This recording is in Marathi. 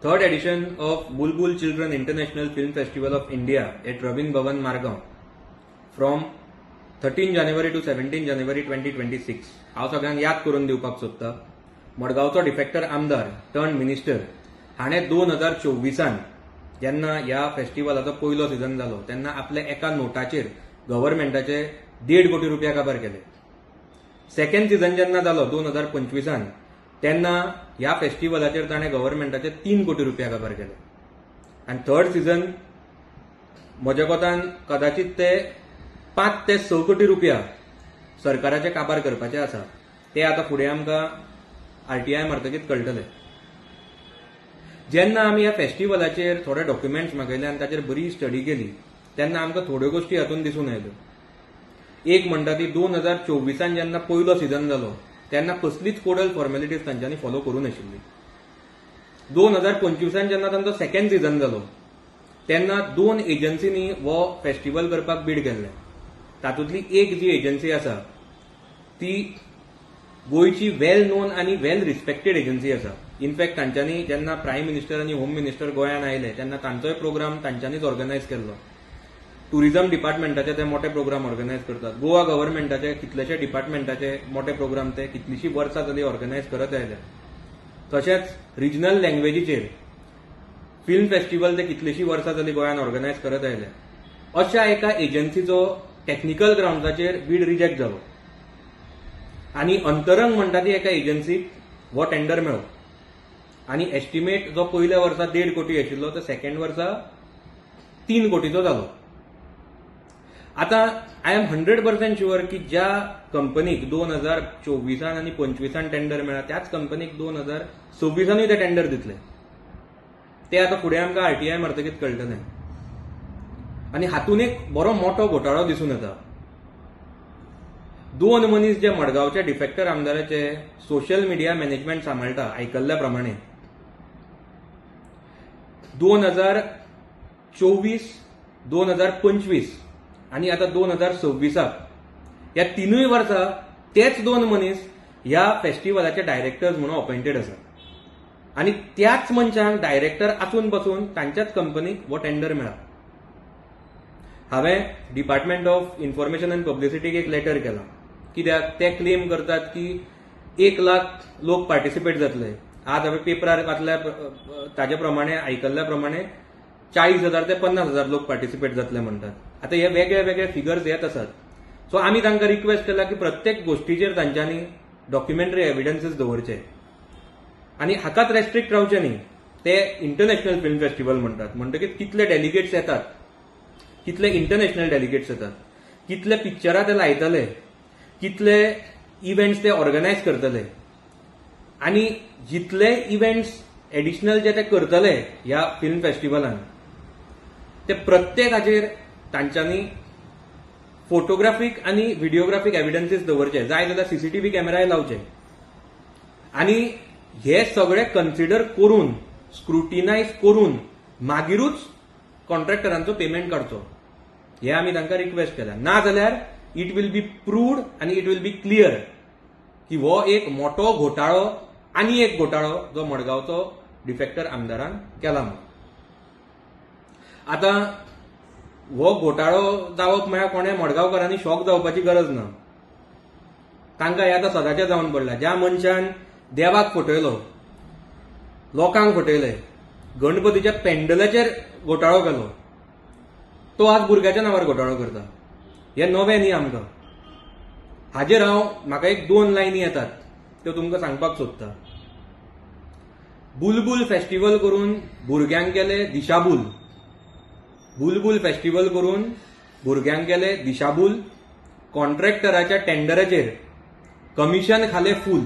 third edition of Bulbul Children International Film Festival of India at Rabin Bhavan, Margao from 13 January to 17 January 2026. हांव सगळ्यांक याद करून दिवपाक सोदतां. मडगांवचो डिफेक्टर आमदार टर्न मिनिस्टर हाणें 2024 जेन्ना ह्या फेस्टिवलाचो पयलो सीझन जालो तेन्ना आपल्या एका नोटाचेर गव्हर्नमेंटाचे 1.5 कोटी रुपया काबार केले. सेकंड सीझन जेन्ना जालो 2025 तेन्ना ह्या फेस्टिवलाचेर ताणें गव्हर्नमेंटाचे 3 कोटी रुपया काबार केले. आनी थर्ड सीझन म्हज्या कोतान कदाचित ते 5 ते 6 कोटी रुपया सरकाराचे काबार करपाचे आसा. ते आतां फुडें आमकां आरटीआय मारतकीच कळटले. जेन्ना आमी ह्या फेस्टिवलाचेर थोडे डॉक्युमेंट्स मागयले आनी ताचेर बरी स्टडी केली तेन्ना आमकां थोड्यो गोश्टी हातून दिसून आयल्यो. एक म्हणटा ती 2024 जेन्ना पयलो सीझन जालो तेन्ना कसलीच कोडल फॉर्मेलिटीज तांच्यांनी फॉलो करूं नाशिल्ली. 2025 जेन्ना तांचो सेकंड सीझन जालो तेन्ना 2 एजन्सीनी हो फेस्टिवल करपाक बीड केल्ले. तातूंतली एक जी एजन्सी आसा ती गोंयची वेल नोन आनी वेल रिस्पेक्टेड एजन्सी आसा. इनफॅक्ट तांच्यांनी जेन्ना प्रायम मिनिस्टर आनी होम मिनिस्टर गोंयांत आयले तेन्ना तांचोय प्रोग्राम तांच्यांनीच ऑर्गनायज केल्लो. टुरिझम डिपार्टमेंटाचे ते मोठे प्रोग्राम ऑर्गनायज करतात. गोवा गव्हर्नमेंटाचे कितलेशे डिपार्टमेंटाचे मोठे प्रोग्राम ते कितलीशीं वर्सां जालीं ऑर्गनायज करत आयले. तशेंच रिजनल लँग्वेजीचेर फिल्म फेस्टिवल ते कितलीशीं वर्सां जालीं गोंयांत ऑर्गनायज करत आयले. अशा एका एजन्सीचो टॅक्निकल ग्राउंड्साचेर बीड रिजेक्ट जालो आनी अंतरंग म्हणटा ती एका एजन्सीक हो टेंडर मेळ्ळो आनी एस्टिमेट जो पयल्या वर्सा 1.5 कोटी आशिल्लो तो सेकंड वर्सा 3 कोटीचो जालो. आतां आय एम 100% शुअर की ज्या कंपनीक 2024 आनी 25 टेंडर मेळ्ळा त्याच कंपनीक 2026 ते टेंडर दितले. ते आतां फुडें आमकां आरटीआय मारतकीच कळटलें. आनी हातून एक बरो मोठो घोटाळो दिसून येता. 2 मनीस जे मडगांवच्या डिफेक्टर आमदाराचे सोशल मिडिया मॅनेजमेंट सांबाळटा आयकल्ल्या प्रमाणे 2024, 2025 आनी आतां 2026 ह्या 3 वर्सां तेच 2 मनीस ह्या फेस्टिवलाचे डायरेक्टर्स म्हणून अपॉइंटेड आसात. आनी त्याच मनशांक डायरेक्टर आसून पासून तांच्याच कंपनीक हो टेंडर मेळ्ळा. हांवें डिपार्टमेंट ऑफ इन्फॉर्मेशन अँड पब्लिसिटीक एक लेटर केला. कित्याक ते क्लेम करतात की 1 लाख लोक पार्टिसिपेट जातले. आज हांवें पेपरार वाचल्या ताजे प्रमाणे आयकल्ल्या प्रमाणे 40,000 ते 50,000 लोक पार्टिसिपेट जातले म्हणटात. आतां हे वेगळे वेगळे फिगर्स येत आसात. सो आमी तांकां रिक्वेस्ट केला की प्रत्येक गोष्टीचेर तांच्यांनी डॉक्युमेंटरी एविडन्सीस दवरचे आनी हाकाच रेस्ट्रिक्ट रावचे न्ही. ते इंटरनॅशनल फिल्म फेस्टिवल म्हणटात म्हणटकीच कितले डेलिगेट्स येतात, कितले इंटरनॅशनल डेलिगेट्स येतात, कितले पिक्चरां ते लायतले, कितले इव्हेंट्स ते ऑर्गनायज करतले आनी जितले इव्हेंट्स एडिशनल जे ते करतले ह्या फिल्म फेस्टिवलान ते प्रत्येकाचेर तांच्यांनी फोटोग्राफीक आनी व्हिडिओग्राफीक एविडन्सीस दवरचे. जाय जाल्यार सीसीटीव्ही कॅमेराय लावचे आनी हे सगळे कन्सिडर करून स्क्रुटिनायज करून मागीरूच कॉन्ट्रॅक्टरांचो पेमेंट काडचो. हे आमी तांकां रिक्वेस्ट केला. ना जाल्यार इट वील बी प्रूव्ड आनी इट वील बी क्लियर की हो एक मोठो घोटाळो आनी एक घोटाळो जो मडगांवचो डिफेक्टर आमदारान केला म्हणून. आतां हो घोटाळो जावप म्हळ्यार कोणें मडगांवकारांनी शॉक जावपाची गरज ना. तांकां हें आतां सदाचें जावन पडलां. ज्या मनशान देवाक फटयलो, लोकांक फटयले, गणपतीच्या पेंडलाचेर घोटाळो केलो, तो आज भुरग्याच्या नांवार घोटाळो करता. हें नवें न्ही आमकां. हाजेर हांव म्हाका एक 2 लायनी येतात त्यो तुमकां सांगपाक सोदतां. बुलबुल फेस्टिवल करून भुरग्यांक केले दिशाभूल. बुलबुल फेस्टिवल करून भुरग्यांक केले दिशाभूल. कॉन्ट्रॅक्टराच्या टेंडराचेर कमिशन खाले फूल.